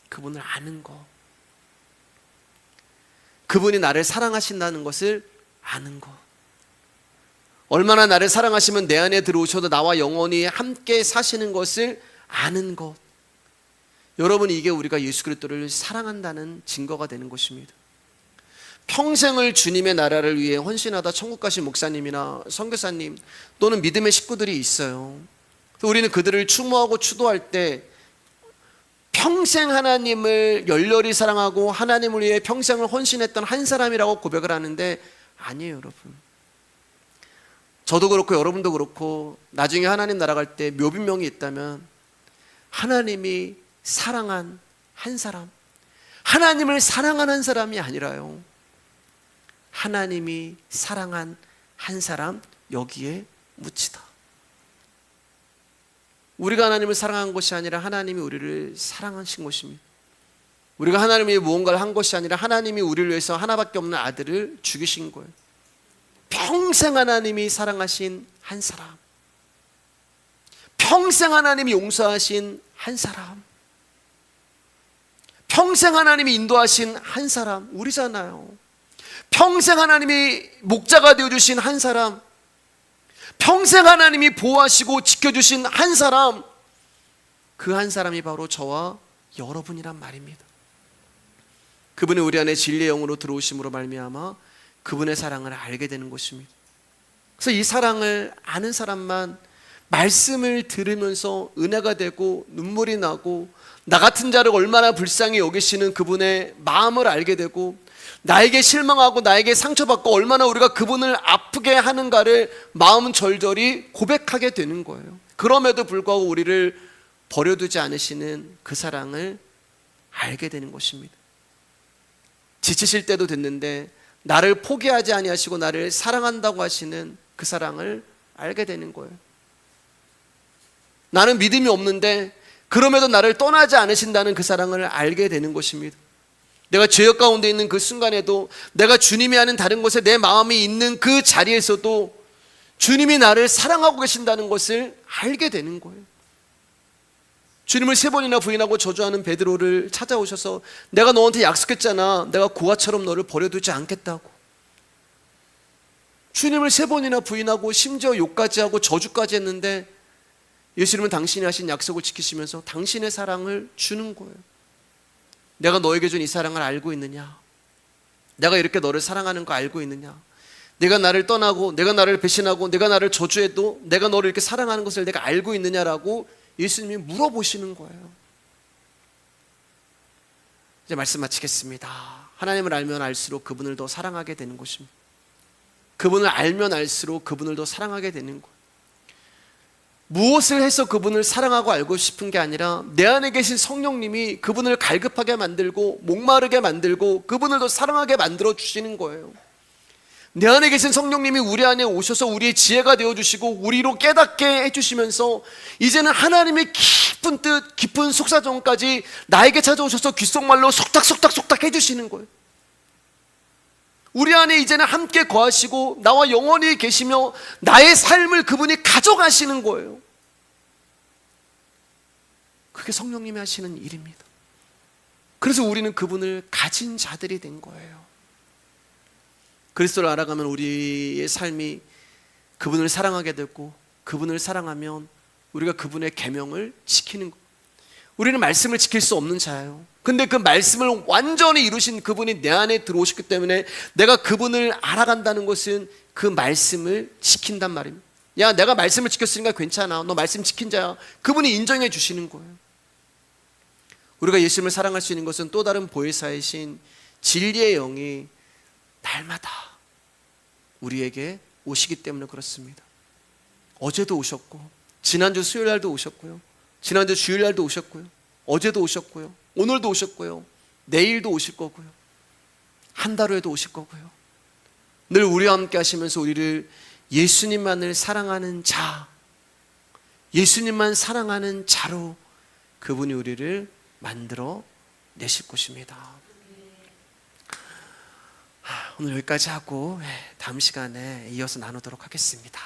그분을 아는 거. 그분이 나를 사랑하신다는 것을 아는 것. 얼마나 나를 사랑하시면 내 안에 들어오셔도 나와 영원히 함께 사시는 것을 아는 것. 여러분, 이게 우리가 예수 그리스도를 사랑한다는 증거가 되는 것입니다. 평생을 주님의 나라를 위해 헌신하다 천국 가신 목사님이나 선교사님 또는 믿음의 식구들이 있어요. 우리는 그들을 추모하고 추도할 때 평생 하나님을 열렬히 사랑하고 하나님을 위해 평생을 헌신했던 한 사람이라고 고백을 하는데, 아니에요, 여러분. 저도 그렇고 여러분도 그렇고 나중에 하나님 나라 갈 때 묘비명이 있다면 하나님이 사랑한 한 사람, 하나님을 사랑한 한 사람이 아니라요, 하나님이 사랑한 한 사람, 여기에 묻히다. 우리가 하나님을 사랑한 것이 아니라 하나님이 우리를 사랑하신 것입니다. 우리가 하나님이 무언가를 한 것이 아니라 하나님이 우리를 위해서 하나밖에 없는 아들을 죽이신 거예요. 평생 하나님이 사랑하신 한 사람, 평생 하나님이 용서하신 한 사람, 평생 하나님이 인도하신 한 사람, 우리잖아요. 평생 하나님이 목자가 되어주신 한 사람, 평생 하나님이 보호하시고 지켜주신 한 사람, 그 한 사람이 바로 저와 여러분이란 말입니다. 그분이 우리 안에 진리의 영으로 들어오심으로 말미암아 그분의 사랑을 알게 되는 것입니다. 그래서 이 사랑을 아는 사람만 말씀을 들으면서 은혜가 되고 눈물이 나고 나 같은 자를 얼마나 불쌍히 여기시는 그분의 마음을 알게 되고 나에게 실망하고 나에게 상처받고 얼마나 우리가 그분을 아프게 하는가를 마음 절절히 고백하게 되는 거예요. 그럼에도 불구하고 우리를 버려두지 않으시는 그 사랑을 알게 되는 것입니다. 지치실 때도 됐는데 나를 포기하지 아니하시고 나를 사랑한다고 하시는 그 사랑을 알게 되는 거예요. 나는 믿음이 없는데 그럼에도 나를 떠나지 않으신다는 그 사랑을 알게 되는 것입니다. 내가 죄악 가운데 있는 그 순간에도 내가 주님이 하는 다른 곳에 내 마음이 있는 그 자리에서도 주님이 나를 사랑하고 계신다는 것을 알게 되는 거예요. 주님을 3번이나 부인하고 저주하는 베드로를 찾아오셔서 내가 너한테 약속했잖아. 내가 고아처럼 너를 버려두지 않겠다고. 주님을 3번이나 부인하고 심지어 욕까지 하고 저주까지 했는데 예수님은 당신이 하신 약속을 지키시면서 당신의 사랑을 주는 거예요. 내가 너에게 준 이 사랑을 알고 있느냐? 내가 이렇게 너를 사랑하는 거 알고 있느냐? 내가 나를 떠나고 내가 나를 배신하고 내가 나를 저주해도 내가 너를 이렇게 사랑하는 것을 내가 알고 있느냐라고 예수님이 물어보시는 거예요. 이제 말씀 마치겠습니다. 하나님을 알면 알수록 그분을 더 사랑하게 되는 것입니다. 그분을 알면 알수록 그분을 더 사랑하게 되는 거예요. 무엇을 해서 그분을 사랑하고 알고 싶은 게 아니라 내 안에 계신 성령님이 그분을 갈급하게 만들고 목마르게 만들고 그분을 더 사랑하게 만들어 주시는 거예요. 내 안에 계신 성령님이 우리 안에 오셔서 우리의 지혜가 되어주시고 우리로 깨닫게 해주시면서 이제는 하나님의 깊은 뜻, 깊은 속사정까지 나에게 찾아오셔서 귓속말로 속닥속닥 해주시는 거예요. 우리 안에 이제는 함께 거하시고 나와 영원히 계시며 나의 삶을 그분이 가져가시는 거예요. 그게 성령님이 하시는 일입니다. 그래서 우리는 그분을 가진 자들이 된 거예요. 그리스도를 알아가면 우리의 삶이 그분을 사랑하게 되고 그분을 사랑하면 우리가 그분의 계명을 지키는 거예요. 우리는 말씀을 지킬 수 없는 자예요. 근데 그 말씀을 완전히 이루신 그분이 내 안에 들어오셨기 때문에 내가 그분을 알아간다는 것은 그 말씀을 지킨단 말입니다. 야, 내가 말씀을 지켰으니까 괜찮아. 너 말씀 지킨 자야. 그분이 인정해 주시는 거예요. 우리가 예수님을 사랑할 수 있는 것은 또 다른 보혜사이신 진리의 영이 날마다 우리에게 오시기 때문에 그렇습니다. 어제도 오셨고 지난주 수요일날도 오셨고요. 지난주 주일날도 오셨고요. 어제도 오셨고요. 오늘도 오셨고요. 내일도 오실 거고요. 한 달 후에도 오실 거고요. 늘 우리와 함께 하시면서 우리를 예수님만을 사랑하는 자, 예수님만 사랑하는 자로 그분이 우리를 만들어 내실 것입니다. 오늘 여기까지 하고 다음 시간에 이어서 나누도록 하겠습니다.